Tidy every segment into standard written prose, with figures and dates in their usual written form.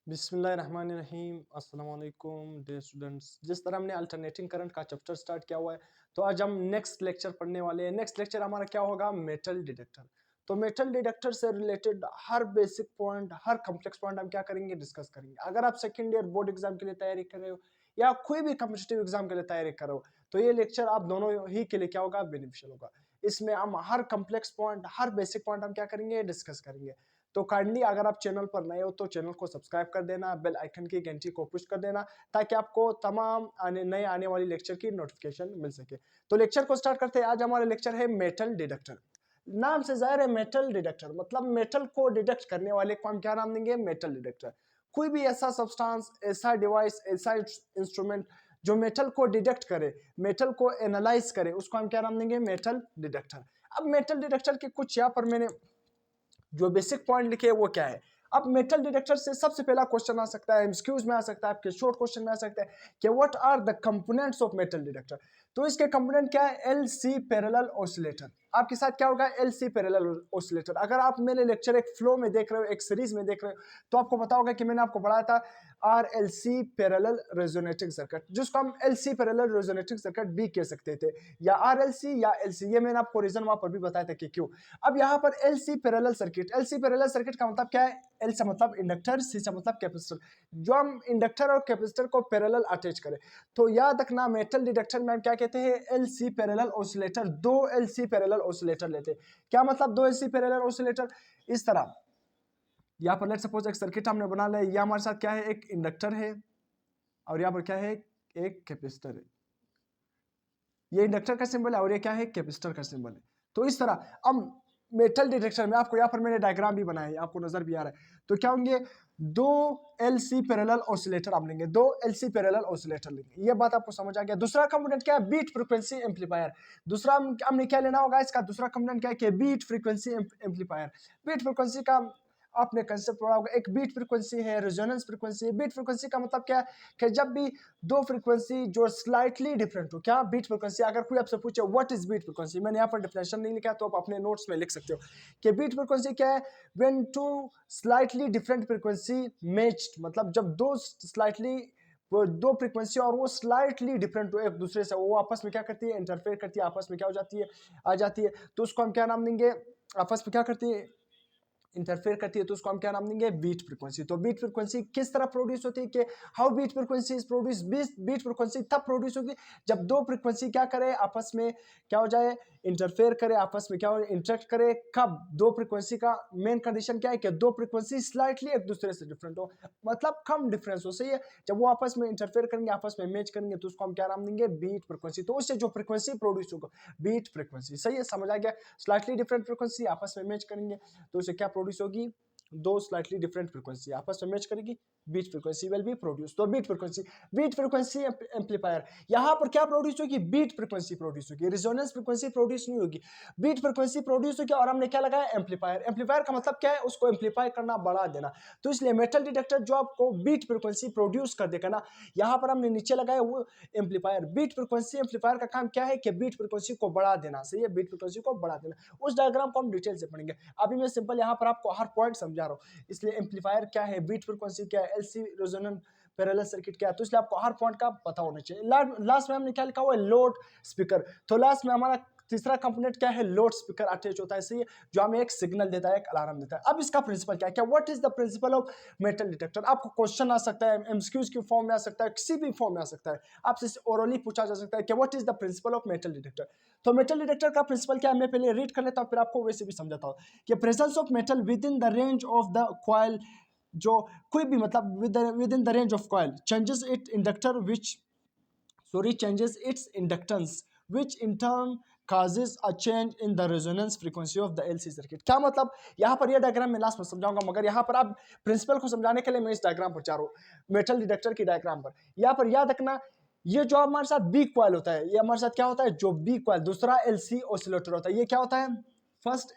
बिस्मिल्लाहिर्रहमानिर्रहीम अस्सलाम वालेकुम डियर स्टूडेंट्स। जिस तरह हमने अल्टरनेटिंग करंट का चैप्टर स्टार्ट किया हुआ है, तो आज हम नेक्स्ट लेक्चर पढ़ने वाले हैं। नेक्स्ट लेक्चर हमारा क्या होगा? Metal detector. तो मेटल डिटेक्टर से रिलेटेड हर बेसिक पॉइंट, हर कॉम्प्लेक्स पॉइंट हम क्या करेंगे? डिस्कस करेंगे। अगर आप सेकेंड ईयर बोर्ड एग्जाम के लिए तैयारी कर रहे हो या कोई भी कॉम्पिटिटिव एग्जाम के लिए तैयारी कर रहे हो, तो ये लेक्चर आप दोनों ही के लिए क्या होगा? बेनिफिशियल होगा। इसमें हम हर कॉम्प्लेक्स पॉइंट, हर बेसिक पॉइंट हम क्या करेंगे? डिस्कस करेंगे। तो काइंडली अगर आप चैनल पर नए हो तो चैनल को सब्सक्राइब कर देना, बेल आइकन की घंटी को पुश कर देना, ताकि आपको तमाम आने वाली लेक्चर की नोटिफिकेशन मिल सके। तो लेक्चर को स्टार्ट करते हैं। आज हमारा लेक्चर है मेटल डिटेक्टर। नाम से जाहिर है मेटल डिटेक्टर मतलब मेटल को डिटेक्ट करने वाले को हम क्या नाम देंगे? Metal detector. कोई भी ऐसा सब्सटेंस, ऐसा डिवाइस, ऐसा इंस्ट्रूमेंट जो मेटल को डिटेक्ट करे, मेटल को एनालाइज करे, उसको हम क्या नाम देंगे? Metal detector. अब मेटल डिटेक्टर के कुछ यहाँ पर मैंने जो बेसिक पॉइंट लिखे वो क्या है? अब मेटल डिटेक्टर से सबसे पहला क्वेश्चन आ सकता है, एमसीक्यूज में आ सकता है, आपके शॉर्ट क्वेश्चन में आ सकता है कि what are the components of metal detector. तो इसके कंपोनेंट क्या है? LC parallel oscillator. आपके साथ क्या होगा? LC parallel oscillator. अगर आप मेरे लेक्चर एक फ्लो में देख रहे हो, एक सीरीज में देख रहे हो, तो आपको पता होगा कि मैंने आपको पढ़ाया था आरएलसी पैरेलल रेजोनेटिंग सर्किट, जिसको हम एलसी पैरेलल रेजोनेटिंग सर्किट भी कह सकते थे, या आरएलसी या एलसी। ये मैंने आपको रीजन वहां पर भी बताया था कि क्यों। अब यहाँ पर LC parallel circuit, LC parallel circuit का मतलब क्या है? एल से मतलब इंडक्टर, सी से मतलब कैपेसिटर। जो हम इंडक्टर और कैपेसिटर को पैरेलल अटैच करें, तो याद रखना मेटल डिटेक्टर में हम क्या कहते हैं? LC parallel oscillator. दो एलसी पैरेलल ऑसिलेटर लेते हैं। क्या मतलब दो एलसी पैरेलल ऑसिलेटर? इस तरह यहाँ पर लेट सपोज एक सर्किट हमने बना लिया। ये हमारे साथ क्या है? एक इंडक्टर है और यहाँ पर क्या है? एक कैपेसिटर है। ये इंडक्टर का सिंबल है और ये क्या है? कैपेसिटर का सिंबल है। तो इस तरह अब मेटल डिटेक्टर में आपको यहाँ पर मैंने डायग्राम भी बनाया है, आपको नजर भी आ रहा है। तो क्या होंगे? दो एलसी पैरेलल ऑसिलेटर आप लेंगे, दो एलसी पैरेलल ऑसिलेटर लेंगे। ये बात आपको समझ आ गया। दूसरा कंपोनेंट क्या है? Beat frequency amplifier. दूसरा हमने क्या लेना होगा? इसका दूसरा कंपोनेंट क्या है? कि beat frequency amplifier. Beat frequency का आपने कंसेप्ट पढ़ा होगा। एक बीट फ्रीक्वेंसी है, रेजोनेंस फ्रीक्वेंसी है। बीट फ्रीक्वेंसी का मतलब क्या है? कि जब भी दो फ्रीक्वेंसी जो स्लाइटली डिफरेंट हो, क्या बीट फ्रीक्वेंसी? अगर कोई आपसे पूछे व्हाट इज बीट फ्रीक्वेंसी, मैंने यहाँ पर डिफिनेशन नहीं लिखा, तो आप अपने नोट्स में लिख सकते हो कि बीट फ्रीक्वेंसी क्या है? When two slightly different frequency matched, मतलब जब दो स्लाइटली, वो दो फ्रीक्वेंसी और वो स्लाइटली डिफरेंट हो एक दूसरे से, वो आपस में क्या करती है? इंटरफेयर करती है, आपस में क्या हो जाती है? आ जाती है। तो उसको हम क्या नाम देंगे? आपस में क्या करती है? इंटरफेयर करती है। तो उसको हम क्या नाम देंगे? Beat frequency. तो बीट फ्रीक्वेंसी किस तरह प्रोड्यूस होती है? कि how beat frequency is produce. Beat frequency तब प्रोड्यूस होगी जब दो फ्रीक्वेंसी क्या करे? आपस में क्या हो जाए? इंटरफेयर करे, आपस में क्या हो? इंटरेक्ट करे। कब? दो फ्रीक्वेंसी का मेन कंडीशन क्या है? कि दो फ्रीक्वेंसी स्लाइटली एक दूसरे से डिफरेंट हो, मतलब कम डिफरेंस हो। सही है। जब वो आपस में इंटरफेयर करेंगे, आपस में मैच करेंगे, तो उसको हम क्या नाम देंगे? Beat frequency. तो उससे जो फ्रीक्वेंसी प्रोड्यूस होगा, बीट फ्रीक्वेंसी। सही है, समझ आ गया। स्लाइटली डिफरेंट फ्रीक्वेंसी आपस में मैच करेंगे, तो उसे क्या प्रोड्यूस होगी? दो स्लाइटली डिफरेंट फ्रीक्वेंसी आपस में मैच करेगी, beat frequency will be produce. तो बीट फ्रीक्वेंसी एम्पलीफायर। यहां पर क्या प्रोड्यूस होगी? बीट फ्रीक्वेंसी प्रोड्यूस होगी, रिजोनेंस फ्रीक्वेंसी प्रोड्यूस नहीं होगी, बीट फ्रीक्वेंसी प्रोड्यूस होगी। और हमने क्या लगाया? एम्पलीफायर। एम्पलीफायर का मतलब क्या है? उसको एम्पलीफाई करना, बढ़ा देना। तो इसलिए मेटल डिटेक्टर जो आपको बीट फ्रीक्वेंसी प्रोड्यूस कर देगा ना, यहां पर हमने नीचे लगाया वो एम्पलीफायर। बीट फ्रीक्वेंसी एम्पलीफायर का काम क्या है? कि बीट फ्रीक्वेंसी को बढ़ा देना। सही है, बीट फ्रीक्वेंसी को बढ़ा देना। उस डायग्राम को हम डिटेल से पढ़ेंगे। अभी मैं सिंपल यहाँ पर आपको हर पॉइंट समझा रहा हूँ। इसलिए एम्पलीफायर क्या है, बीट फ्रीक्वेंसी क्या है, एलसी रेजोनेंट पैरेलल सर्किट क्या है, तो इसलिए आपको हर पॉइंट का पता होना चाहिए। लास्ट में हमने क्या लिखा हुआ है? Load speaker. तो लास्ट में हमारा तीसरा कंपोनेंट क्या है? लोड स्पीकर अटैच होता है। सही है, जो हमें एक सिग्नल देता है, एक अलार्म देता है। अब इसका प्रिंसिपल क्या है? क्या what is the principle of metal detector? आपको क्वेश्चन आ सकता है, एमसीक्यूज की फॉर्म में आ सकता है, किसी भी फॉर्म में आ सकता है, आपसे ओरली पूछा जा सकता है कि what is the principle of metal detector. तो मेटल डिटेक्टर का प्रिंसिपल क्या है? मैं पहले रीड कर लेता हूं, फिर आपको वैसे भी समझाता हूं कि presence of metal with in the range of the coil, जो कोई भी मतलब with in the range of coil changes it inductor which changes its inductance, which in turn causes a change in the resonance frequency of the LC circuit। क्या मतलब? यहाँ पर यह diagram मैं लास्ट में समझाऊंगा, मगर यहाँ पर आप प्रिंसिपल को समझाने के लिए मैं इस डायग्राम पर जा रहा हूँ, मेटल डिटेक्टर की डायग्राम पर। यहाँ पर याद रखना, ये जो हमारे साथ बी कॉइल होता है, ये हमारे साथ क्या होता है? जो बी कॉइल, दूसरा एलसी ऑसिलेटर होता है। ये क्या होता है? फर्स्ट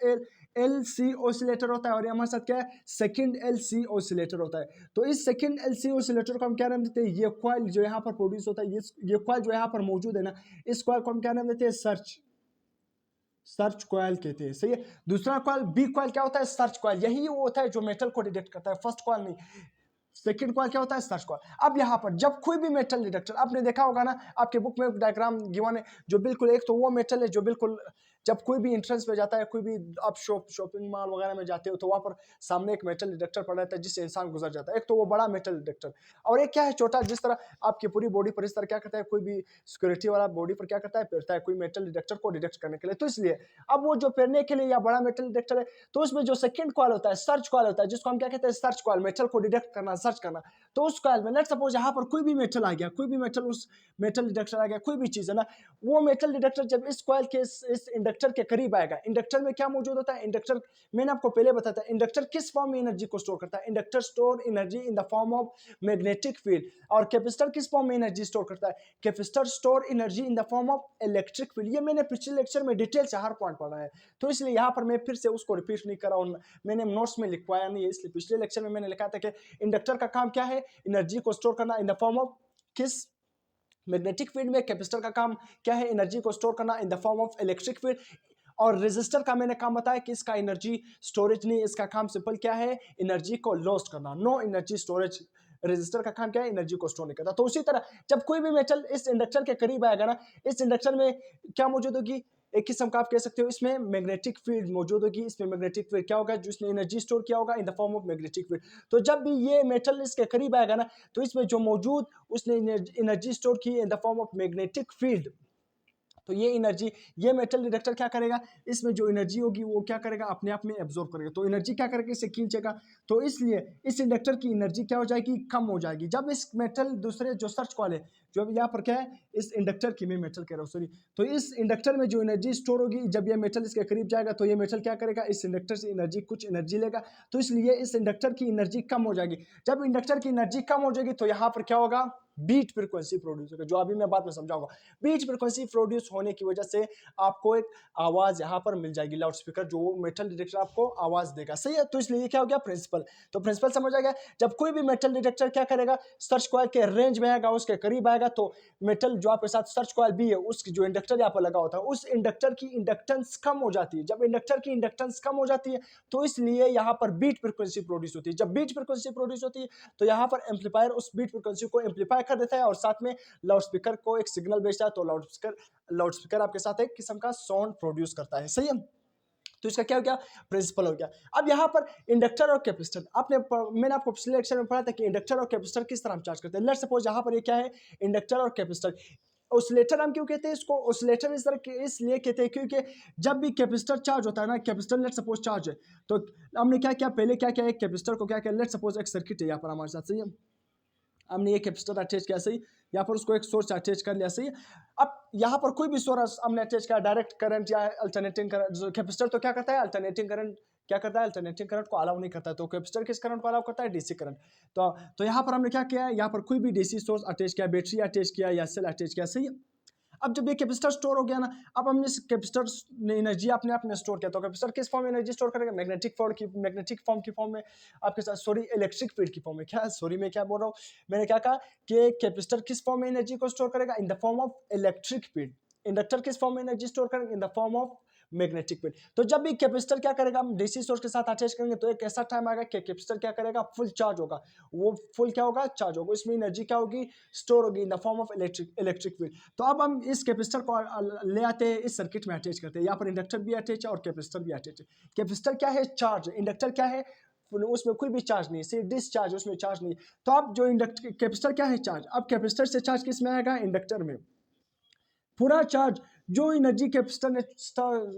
एल सी ऑसिलेटर होता है, और हमारे साथ क्या है? सेकंड एल सी ऑसिलेटर होता है। तो इस सेकंड एल सी ऑसिलेटर को हम क्या नाम देते हैं? ये कॉइल जो यहाँ पर प्रोड्यूस होता है, ये कॉइल जो यहाँ पर मौजूद है ना, इस कॉइल को हम क्या नाम देते हैं? सर्च कॉइल कहते हैं। सही है। दूसरा कॉइल बी कॉइल क्या होता है? Search coil. यही वो होता है जो मेटल को डिटेक्ट करता है, फर्स्ट कॉइल नहीं। सेकंड कॉइल क्या होता है, सर्च कॉइल। अब यहाँ पर जब कोई भी मेटल डिटेक्टर, आपने देखा होगा ना आपके बुक में डायग्राम गिवन है, जो बिल्कुल एक तो वो मेटल है जो बिल्कुल जब कोई भी एंट्रेंस पे जाता है, कोई भी आप शॉपिंग मॉल वगैरह में जाते हो तो वहाँ पर सामने एक मेटल डिटेक्टर पड़ा रहता है जिससे इंसान गुजर जाता है। एक तो वो बड़ा मेटल डिटेक्टर, और एक क्या है छोटा, जिस तरह आपकी पूरी बॉडी पर इस तरह क्या करता है, कोई भी सिक्योरिटी वाला बॉडी पर क्या करता है, पहनता है कोई मेटल डिटेक्टर को डिटेक्ट करने के लिए। तो इसलिए अब वो जो पहनने के लिए या बड़ा मेटल डिटेक्टर है, तो उसमें जो सेकंड कॉइल होता है, सर्च कॉइल होता है, जिसको हम क्या कहते हैं, सर्च कॉइल, मेटल को डिटेक्ट करना, सर्च करना। तो उस कॉइल में लेट्स सपोज यहाँ पर कोई भी मेटल आ गया, कोई भी मेटल उस मेटल डिटेक्टर आ गया, कोई भी चीज है ना, वो मेटल डिटेक्टर जब इस कॉइल के इस इंडक्टर के करीब आएगा, इंडक्टर में क्या मौजूद होता है, इंडक्टर मैंने आपको पहले बताया था, इंडक्टर किस फॉर्म में एनर्जी को स्टोर करता है, inductor store energy in the form of magnetic field. और कैपेसिटर किस फॉर्म में एनर्जी स्टोर करता है, capacitor store energy in the form of electric field. ये मैंने पिछले लेक्चर में डिटेल से हर पॉइंट पढ़ा है, तो इसलिए यहाँ पर मैं फिर से उसको रिपीट नहीं कर रहा हूँ, मैंने नोट्स में लिखवाया नहीं है, इसलिए पिछले लेक्चर में मैंने लिखा था कि इंडक्टर का काम क्या है, एनर्जी को स्टोर करना इन द फॉर्म ऑफ किस मैग्नेटिक फील्ड में। कैपेसिटर का काम क्या है, एनर्जी को स्टोर करना in the form of electric field. और रेजिस्टर का मैंने काम बताया कि इसका एनर्जी स्टोरेज नहीं, इसका काम सिंपल क्या है, एनर्जी को लॉस्ट करना, नो एनर्जी स्टोरेज। रेजिस्टर का काम क्या है, एनर्जी को स्टोर नहीं करता। तो उसी तरह जब कोई भी मेटल इस इंडक्टर के करीब आएगा ना, इस इंडक्टर में क्या मौजूद होगी, एक किस्म का आप कह सकते हो इसमें मैग्नेटिक फील्ड मौजूद होगी। इसमें मैग्नेटिक फील्ड क्या होगा, जिसने एनर्जी स्टोर किया होगा in the form of magnetic field. तो जब भी ये मेटल इसके करीब आएगा ना, तो इसमें जो मौजूद उसने एनर्जी स्टोर की in the form of magnetic field, तो ये एनर्जी, ये मेटल डिटेक्टर क्या करेगा, इसमें जो एनर्जी होगी वो क्या करेगा, अपने आप में एब्जॉर्ब करेगा। तो एनर्जी क्या करेगा, इसे खींचेगा। तो इसलिए इस इंडक्टर की एनर्जी क्या हो जाएगी, कम हो जाएगी। जब इस मेटल दूसरे जो सर्च कॉइल है, जो अब यहाँ पर क्या है, इस इंडक्टर की, मैं मेटल कह रहा हूँ सॉरी, तो इस इंडक्टर में जो एनर्जी स्टोर होगी, जब ये मेटल इसके करीब जाएगा तो ये मेटल क्या करेगा, इस इंडक्टर से एनर्जी, कुछ एनर्जी लेगा। तो इसलिए इस इंडक्टर की एनर्जी कम हो जाएगी। जब इंडक्टर की एनर्जी कम हो जाएगी तो यहाँ पर क्या होगा, बीट फ्रीक्वेंसी प्रोड्यूस होगा, जो अभी मैं बाद में समझाऊंगा। बीट फ्रीक्वेंसी प्रोड्यूस होने की वजह से आपको एक आवाज यहाँ पर मिल जाएगी, लाउड स्पीकर, जो मेटल डिटेक्टर आपको आवाज देगा। सही है, तो इसलिए क्या हो गया, प्रिंसिपल। तो प्रिंसिपल समझ आ गया। जब कोई भी मेटल डिटेक्टर क्या करेगा, सर्च कॉइल के रेंज में आएगा, उसके करीब आएगा, तो मेटल जो आपके साथ सर्च कॉइल भी है, उसकी जो इंडक्टर यहाँ पर लगा होता है, उस इंडक्टर की इंडक्टेंस कम हो जाती है। जब इंडक्टर की इंडक्टेंस कम हो जाती है, तो इसलिए यहाँ पर बीट फ्रीक्वेंसी प्रोड्यूस होती है। जब बीट फ्रीक्वेंसी प्रोड्यूस होती है, तो यहाँ पर एम्पलीफायर उस बीट फ्रीक्वेंसी को एम्पलीफाई कर देता है और साथ में लाउड स्पीकर को एक सिग्नल भेजता है। तो लाउड स्पीकर आपके साथ एक किस्म का साउंड प्रोड्यूस करता है। सही है, तो इसका क्या हो गया, प्रिंसिपल हो गया। अब यहाँ पर इंडक्टर और कैपेसिटर, मैंने आपको पिछले लेक्चर में पढ़ा था कि इंडक्टर और कैपेसिटर किस तरह हम चार्ज करते हैं। लेट्स सपोज यहाँ पर ये क्या है, इंडक्टर और कैपेसिटर। ऑसिलेटर हम क्यों कहते हैं इसको, ऑसिलेटर इस तरह इसलिए कहते हैं क्योंकि जब भी कैपेसिटर चार्ज होता है ना, कैपेसिटर लेट्स सपोज चार्ज है, तो हमने क्या किया, पहले क्या किया, एक कैपेसिटर को क्या किया, लेट्स सपोज एक सर्किट है यहाँ पर हमारे साथ। सही है, हमने ये कैपेसिटर अटैच किया, सही, यहाँ पर उसको एक सोर्स अटैच कर लिया। सही, अब यहाँ पर कोई भी सोर्स हमने अटैच किया, डायरेक्ट करंट या अल्टरनेटिंग करंट। कैपेसिटर तो क्या करता है, अल्टरनेटिंग करंट क्या करता है, अल्टरनेटिंग करंट को अलाउ नहीं करता है। तो कैपेसिटर किस करंट को अलाउ करता है, डीसी करंट। तो यहाँ पर हमने क्या किया, यहाँ पर कोई भी डीसी सोर्स अटैच किया, बैटरी अटैच किया या सेल अटैच किया। सही है, अब जब ये कैपेसिटर स्टोर हो गया ना, अब हमने इस कैपेसिटर ने एनर्जी अपने आप में स्टोर किया, तो कैपेसिटर किस फॉर्म में एनर्जी स्टोर करेगा, मैग्नेटिक फॉर्म में आपके साथ, सॉरी, इलेक्ट्रिक फील्ड की फॉर्म में। क्या, सॉरी मैं क्या बोल रहा हूँ, मैंने क्या कहा कि कैपेसिटर किस फॉर्म में एनर्जी को स्टोर करेगा, in the form of electric field. Inductor किस फॉर्म में एनर्जी स्टोर करेंगे, in the form of magnetic field. तो जब भी कैपेसिटर क्या करेगा, हम डीसी सोर्स के साथ अटैच करेंगे, तो एक ऐसा टाइम आएगा कि कैपेसिटर क्या करेगा, फुल चार्ज होगा। वो फुल क्या होगा, चार्ज होगा, इसमें एनर्जी क्या होगी, स्टोर होगी in the form of electric field. तो अब हम इस कैपेसिटर को ले आते हैं, इस सर्किट में अटैच करते हैं। यहाँ पर इंडक्टर भी अटैच है और कैपेसिटर भी अटैच है। कैपेसिटर क्या है, चार्ज। इंडक्टर क्या है, उसमें कोई भी चार्ज नहीं, सिर्फ डिस्चार्ज, उसमें चार्ज नहीं। तो अब जो कैपेसिटर क्या है, चार्ज। अब कैपेसिटर से चार्ज किस में आएगा, इंडक्टर में। पूरा चार्ज जो एनर्जी कैपेसिटर ने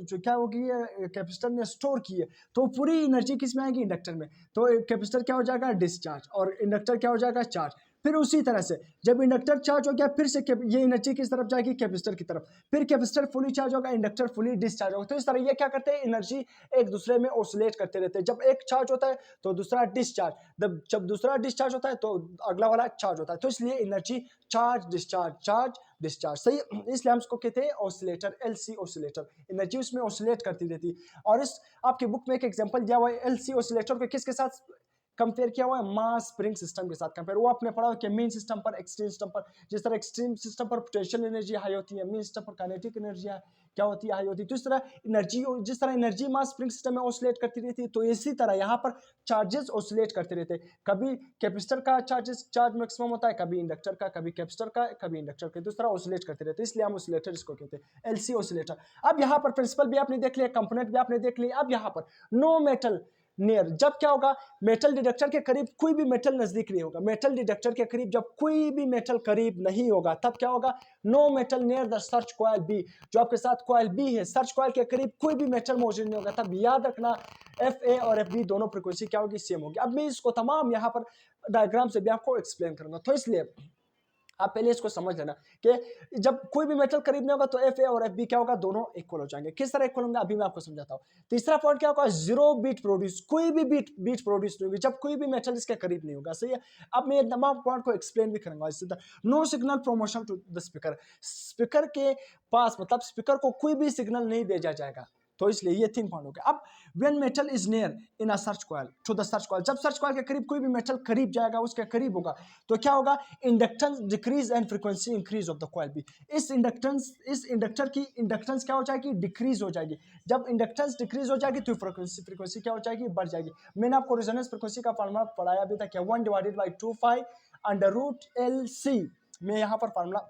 जो क्या होगी, कैपेसिटर ने स्टोर की है, तो पूरी एनर्जी किस में आएगी, इंडक्टर में। तो कैपेसिटर क्या हो जाएगा, डिस्चार्ज, और इंडक्टर क्या हो जाएगा, चार्ज। फिर उसी तरह से जब इंडक्टर चार्ज हो गया, फिर से ये एनर्जी किस तरफ जाएगी, कैपेसिटर की तरफ। फिर कैपेसिटर फुली चार्ज होगा, इंडक्टर फुली डिस्चार्ज होगा। तो इस तरह ये क्या करते हैं, एनर्जी एक दूसरे में ऑसिलेट करते रहते हैं। जब एक चार्ज होता है तो दूसरा डिस्चार्ज, जब दूसरा डिस्चार्ज होता है तो अगला वाला चार्ज होता है। तो इसलिए energy charge discharge, charge discharge. सही, इसलिए हम इसको कहते हैं ऑसिलेटर, एलसी ऑसिलेटर। एनर्जी उसमें ऑसिलेट करती रहती है। और इस आपकी बुक में एक एग्जांपल दिया हुआ है, एलसी ऑसिलेटर को किसके साथ कंपेयर किया हुआ है मास स्प्रिंग सिस्टम के साथ कंपेयर। वो आपने पढ़ा कि मीन सिस्टम पर, एक्सट्रीम सिस्टम पर, जिस तरह एक्सट्रीम सिस्टम पर पोटेंशियल एनर्जी हाई होती है, मीन सिस्टम पर काइनेटिक एनर्जी क्या होती है, हाई होती है। तो इस तरह एनर्जी, जिस तरह एनर्जी मास स्प्रिंग सिस्टम में ऑसिलेट करती रहती है, तो इसी तरह यहाँ पर चार्जेस ऑसिलेट करते रहते हैं। कभी कैपेसिटर का चार्ज मैक्सिमम होता है, कभी इंडक्टर का, कभी कैपेसिटर का, कभी इंडक्टर का, तो इस तरह ऑसिलेट करते रहते हैं, इसलिए हम ऑसिलेटर इसको कहते हैं, एलसी ऑसिलेटर। अब यहाँ पर प्रिंसिपल भी आपने देख लिया, कंपोनेंट भी आपने देख लिया। अब यहाँ पर नो मेटल नियर, जब क्या होगा, मेटल डिटेक्टर के करीब कोई भी मेटल नजदीक नहीं होगा। मेटल डिटेक्टर के करीब जब कोई भी मेटल करीब नहीं होगा, तब क्या होगा, no metal near the search coil B, जो आपके साथ कॉइल बी है, सर्च कॉइल के करीब कोई भी मेटल मौजूद नहीं होगा। तब याद रखना एफ ए और एफ बी दोनों फ्रीक्वेंसी क्या होगी, सेम होगी। अब मैं इसको तमाम यहाँ पर डायग्राम से भी आपको एक्सप्लेन करूंगा, तो इसलिए आप पहले इसको समझ लेना कि जब कोई भी मेटल करीब नहीं होगा तो एफ ए और एफ बी क्या होगा, दोनों इक्वल हो जाएंगे। किस तरह इक्वल होंगे अभी मैं आपको समझाता हूँ। तीसरा पॉइंट क्या होगा, जीरो बीट प्रोड्यूस, कोई भी बीट प्रोड्यूस नहीं होगी जब कोई भी मेटल इसके करीब नहीं होगा। सही है। अब मैं तमाम पॉइंट को एक्सप्लेन भी करूंगा इससे। No signal promotion to the speaker, speaker के पास मतलब स्पीकर को कोई भी सिग्नल नहीं भेजा जाएगा, तो इसलिए ये 3 पॉइंट हो गए। अब when metal is near in a search coil to the search coil, जब सर्च कॉइल के करीब कोई भी मेटल करीब जाएगा, उसके करीब होगा, तो क्या होगा, inductance decrease and frequency increase of the coil B. इस इंडक्टर की इंडक्टेंस क्या हो जाएगी, डिक्रीज हो जाएगी। जब इंडक्टेंस डिक्रीज हो जाएगी तो फ्रीक्वेंसी क्या हो जाएगी, बढ़ जाएगी। मैंने आपको रेजोनेंस फ्रीक्वेंसी का फार्मूला पढ़ाया भी था क्या, 1/2 अंडर रूट एल सी। मैं यहाँ पर फार्मूला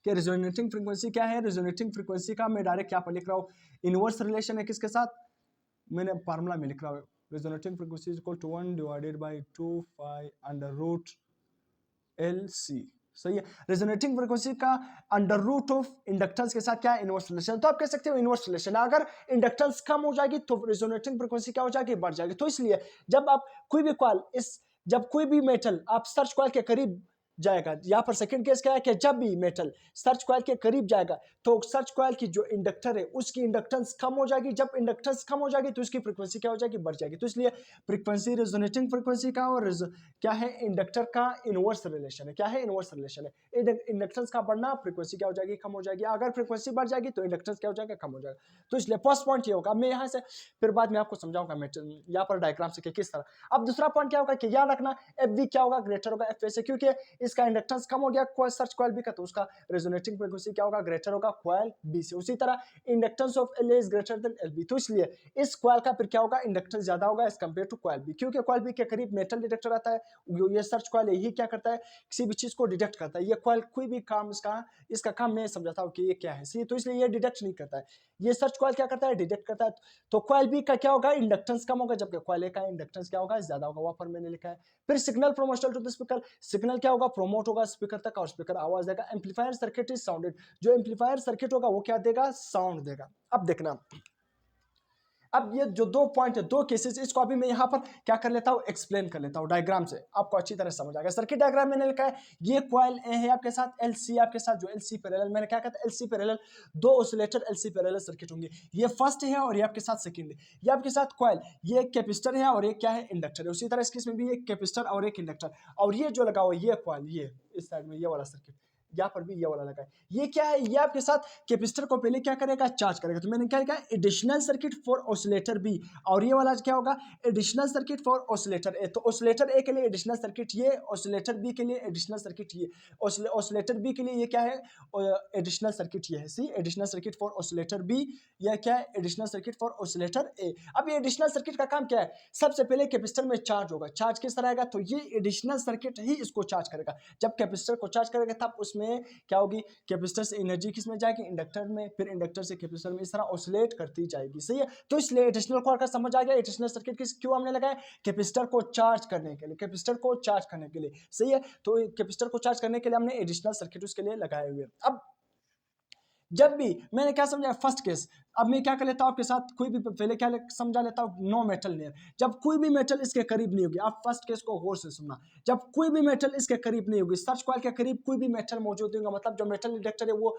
कि रेजोनेटिंग फ्रीक्वेंसी क्या है, रेजोनेटिंग फ्रीक्वेंसी का मैं डायरेक्ट यहाँ पर लिख रहा हूँ, इनवर्स रिलेशन है किसके साथ, मैंने फार्मूला में लिख रहा हूँ, resonating frequency is equal to 1/2 under root L C. सही है। रेजोनेटिंग फ्रीक्वेंसी का अंडर रूट ऑफ इंडक्टेंस के साथ क्या है, इनवर्स रिलेशन। तो आप कह सकते हो इनवर्स रिलेशन, अगर इंडक्टेंस कम हो जाएगी तो रेजोनेटिंग फ्रीक्वेंसी क्या हो जाएगी, बढ़ जाएगी। तो इसलिए जब आप कोई भी कॉइल जब कोई भी मेटल आप सर्च कॉइल के करीब जाएगा, यहाँ पर सेकंड केस क्या है कि जब भी मेटल सर्च कॉइल के करीब जाएगा तो सर्च कॉइल की जो इंडक्टर है उसकी इंडक्टेंस कम हो जाएगी। जब इंडक्टेंस कम हो जाएगी तो उसकी फ्रीक्वेंसी क्या हो जाएगी, बढ़ जाएगी। तो इसलिए फ्रीक्वेंसी रेजोनेटिंग फ्रीक्वेंसी का और क्या है, इंडक्टर का इनवर्स रिलेशन है। क्या है, इनवर्स रिलेशन है। इंडक्टेंस का बढ़ना, फ्रीक्वेंसी क्या हो जाएगी, कम हो जाएगी। अगर फ्रीक्वेंसी बढ़ जाएगी तो इंडक्टेंस क्या हो जाएगा, कम हो जाएगा। तो इसलिए फर्स्ट पॉइंट ये होगा। मैं यहाँ से फिर बाद में आपको समझाऊंगा मेटल यहाँ पर डायग्राम से कि किस तरह। अब दूसरा पॉइंट क्या होगा कि याद रखना एफ बी क्या होगा, ग्रेटर होगा एफ ए से, क्योंकि इसका इंडक्टेंस कम हो गया कॉइल सर्च कॉइल बी का, तो उसका रेजोनेटिंग फ्रीक्वेंसी क्या होगा, ग्रेटर होगा कॉइल बी से। उसी तरह inductance of L A is greater than L B, तो इसलिए इस कॉइल का फिर क्या होगा, इंडक्टेंस ज्यादा होगा as compare to coil B, क्योंकि कॉइल बी के करीब मेटल डिटेक्टर आता है। ये सर्च कॉइल यही क्या करता है, किसी भी चीज को डिटेक्ट करता है। ये कॉइल कोई भी काम इसका काम मैं समझाता हूँ कि ये क्या है। तो इसलिए ये डिटेक्ट नहीं करता है, ये सर्च कॉइल क्या करता है, डिटेक्ट करता है। तो कॉइल बी का क्या होगा, इंडक्टेंस कम होगा, जबकि कॉइल ए का इंडक्टेंस क्या होगा, ज्यादा होगा। वहां पर मैंने लिखा है। फिर signal promotion to the speaker, signal क्या होगा, प्रोमोट होगा स्पीकर तक और स्पीकर आवाज देगा। एम्पलीफायर सर्किट इज साउंडेड, जो एम्पलीफायर सर्किट होगा वो क्या देगा, साउंड देगा। अब देखना, अब ये जो 2 पॉइंट है, 2 केसेस, इसको अभी मैं यहाँ पर क्या कर लेता हूँ, एक्सप्लेन कर लेता हूँ डायग्राम से, आपको अच्छी तरह समझ आ गया। सर्किट डायग्राम मैंने लिखा है, ये कॉइल ए है आपके साथ, एलसी आपके साथ, जो एलसी पैरेलल, मैंने क्या कहता है, LC parallel, 2 oscillator LC parallel circuit होंगे। ये फर्स्ट है और ये आपके साथ सेकंड है। ये आपके साथ कॉइल, ये एक कैपेसिटर है और ये क्या है, इंडक्टर है। उसी तरह इस केस में भी एक कैपेसिटर और एक इंडक्टर, और ये जो लगा हुआ है ये कॉइल, ये इस साइड में ये वाला सर्किट, यहाँ पर भी ये वाला लगा है। ये क्या है, ये आपके साथ कैपेसिटर को पहले क्या करेगा, चार्ज करेगा। तो मैंने क्या लिखा है, additional circuit for oscillator B, और ये वाला क्या होगा, additional circuit for oscillator A. तो ऑसिलेटर ए के लिए एडिशनल सर्किट ये, ऑसिलेटर बी के लिए एडिशनल सर्किट ये, ऑसिलेटर बी के लिए ये क्या है, एडिशनल सर्किट ये है। See additional circuit for oscillator B, यह क्या है, additional circuit for oscillator A. अब ये एडिशनल सर्किट का काम क्या है, सबसे पहले कैपेसिटर में चार्ज होगा। चार्ज किस तरह आएगा, तो ये एडिशनल सर्किट ही इसको चार्ज करेगा। जब कैपेसिटर को चार्ज करेगा तब उसमें क्या होगी, कैपेसिटर से एनर्जी किस में जाएगी, इंडक्टर में, फिर इंडक्टर से कैपेसिटर में, इस तरह ऑसिलेट करती जाएगी। सही है। तो इसलिए एडिशनल कॉइल का समझ आ गया, एडिशनल सर्किट किस क्यों हमने लगाया, कैपेसिटर को चार्ज करने के लिए, कैपेसिटर को चार्ज करने के लिए। सही है। तो कैपेसिटर को चार्ज करने के लिए हमने एडिशनल सर्किट उसके लिए लगाए हुए। अब जब भी मैंने क्या समझा, फर्स्ट केस, अब मैं क्या कर लेता हूं आपके साथ, कोई भी पहले क्या समझा लेता हूं, नो मेटल नियर, जब कोई भी मेटल इसके करीब नहीं होगी। आप फर्स्ट केस को गौर से सुनना, जब कोई भी मेटल इसके करीब नहीं होगी, सर्च कॉइल के करीब कोई भी मेटल मौजूद नहीं होगा, मतलब जो मेटल डिटेक्टर है वो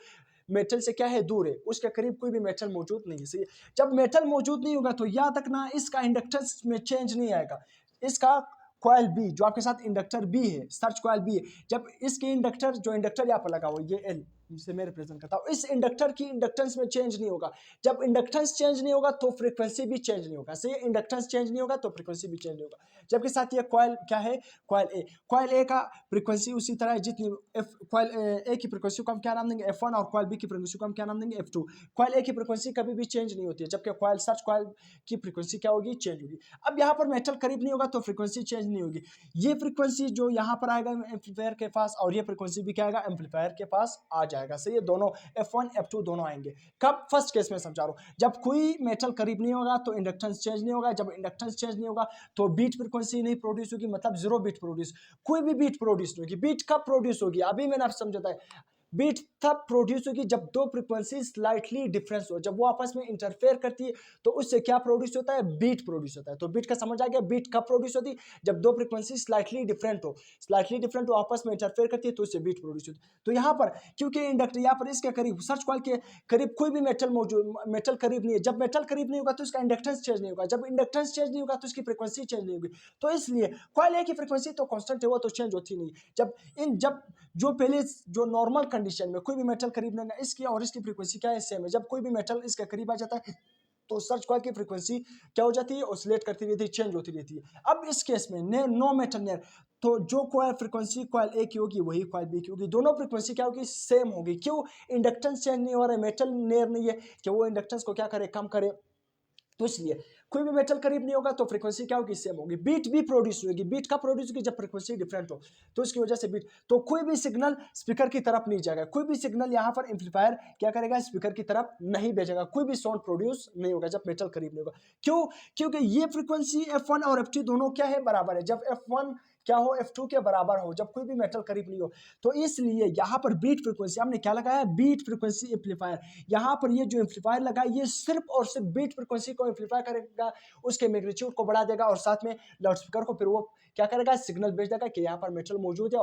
मेटल से क्या है, दूर है, उसके करीब कोई भी मेटल मौजूद नहीं है। सही है। जब मेटल मौजूद नहीं होगा तो याद रखना इसका इंडक्टेंस में चेंज नहीं आएगा। इसका कॉइल बी जो आपके साथ इंडक्टर बी है, सर्च कॉइल बी है, जब इसके इंडक्टर, जो इंडक्टर यहाँ पर लगा हुआ ये एल, से मैं रिप्रेजेंट करता हूँ। इस इंडक्टर की इंडक्टेंस में चेंज नहीं होगा। जब इंडक्टेंस चेंज नहीं होगा तो फ्रीक्वेंसी भी चेंज नहीं होगा। सही है, इंडक्टेंस चेंज नहीं होगा तो फ्रीक्वेंसी भी चेंज नहीं होगा। जबकि साथ ये कॉइल क्या है, कॉइल ए का फ्रीक्वेंसी उसी तरह है जितनी कॉइल ए की फ्रीक्वेंसी को हम क्या नाम देंगे F1 और कॉइल बी की फ्रीक्वेंसी को हम क्या नाम देंगे F2। कॉइल ए की फ्रीक्वेंसी कभी भी चेंज नहीं होती है, जबकि कॉइल सर्च कॉइल की फ्रीक्वेंसी क्या होगी, चेंज होगी। अब यहाँ पर मेटल करीब नहीं होगा तो फ्रीक्वेंसी चेंज नहीं होगी। ये फ्रीक्वेंसी जो यहाँ पर आएगा एम्पलीफायर के पास, और ये फ्रीक्वेंसी भी क्या आएगा एम्पलीफायर के पास आ जाएगा। सही है, दोनों F1 F2 दोनों आएंगे। कब, फर्स्ट केस में समझा रहा हूँ, जब कोई मेटल करीब नहीं होगा तो इंडक्टेंस चेंज नहीं होगा। जब इंडक्टेंस चेंज नहीं होगा तो बीट फ्रीक्वेंसी नहीं प्रोड्यूस होगी, मतलब जीरो बीट प्रोड्यूस, कोई भी बीट प्रोड्यूस नहीं होगी। बीट कब प्रोड्यूस होगी, अभी मैंने आप समझाता है, बीट तब प्रोड्यूस होगी जब दो फ्रीक्वेंसी स्लाइटली डिफरेंस हो, जब वो आपस में इंटरफेयर करती है तो उससे क्या प्रोड्यूस होता है, बीट प्रोड्यूस होता है। तो बीट का समझ आ गया, बीट कब प्रोड्यूस होती है, जब दो फ्रीक्वेंसी स्लाइटली डिफरेंट हो आपस में इंटरफेयर करती है तो उससे बीट प्रोड्यूस होती है। तो यहाँ पर क्योंकि इंडक्टर यहाँ पर इसके करीब, सर्च कॉइल के करीब कोई भी मेटल मौजूद, मेटल करीब नहीं है। जब मेटल करीब नहीं होगा तो इसका इंडक्टेंस चेंज नहीं होगा। जब इंडक्टेंस चेंज नहीं होगा तो इसकी फ्रीक्वेंसी चेंज नहीं होगी। तो इसलिए कॉइल ए की फ्रीक्वेंसी तो कांस्टेंट है, वो तो चेंज होती नहीं। जब जो पहले जो नॉर्मल कंडीशन में कोई भी मेटल करीब नहीं है, इसकी और इसकी फ्रीक्वेंसी क्या है, सेम है। जब कोई भी मेटल इसके करीब आ जाता है तो सर्च कॉइल की फ्रीक्वेंसी क्या हो जाती है, ऑसिलेट करती रहती है, चेंज होती रहती है। अब इस केस में नो मेटल नियर, तो जो कॉइल फ्रीक्वेंसी कॉइल ए की होगी वही कॉइल बी की होगी, दोनों फ्रीक्वेंसी क्या होगी, सेम होगी। क्यों, इंडक्टेंस चेंज नहीं हो रहा है, मेटल नियर नहीं है कि वो इंडक्टेंस को क्या करे, कम करे। तो इसलिए कोई भी मेटल करीब नहीं होगा तो फ्रीक्वेंसी क्या होगी, सेम होगी। बीट भी प्रोड्यूस होगी, बीट का प्रोड्यूस होगी जब फ्रीक्वेंसी डिफरेंट हो, तो इसकी वजह से बीट। तो कोई भी सिग्नल स्पीकर की तरफ नहीं जाएगा, कोई भी सिग्नल यहाँ पर एम्पलीफायर क्या करेगा, स्पीकर की तरफ नहीं भेजेगा, कोई भी साउंड प्रोड्यूस नहीं होगा जब मेटल करीब नहीं होगा। क्यों, क्योंकि ये फ्रीक्वेंसी F1 और F2 दोनों क्या है, बराबर है। जब F1 क्या हो, F2 के बराबर हो, जब कोई भी मेटल करीब नहीं हो, तो इसलिए यहाँ पर बीट फ्रीक्वेंसी हमने क्या लगाया, बीट फ्रीक्वेंसी एम्पलीफायर। यहाँ पर ये जो एम्पलीफायर लगा ये सिर्फ और सिर्फ बीट फ्रीक्वेंसी को एम्पलीफाई करेगा, उसके मैग्नीट्यूड को बढ़ा देगा, और साथ में लाउडस्पीकर को फिर वो क्या करेगा, सिग्नल भेज देगा कि यहाँ पर मेटल मौजूद है।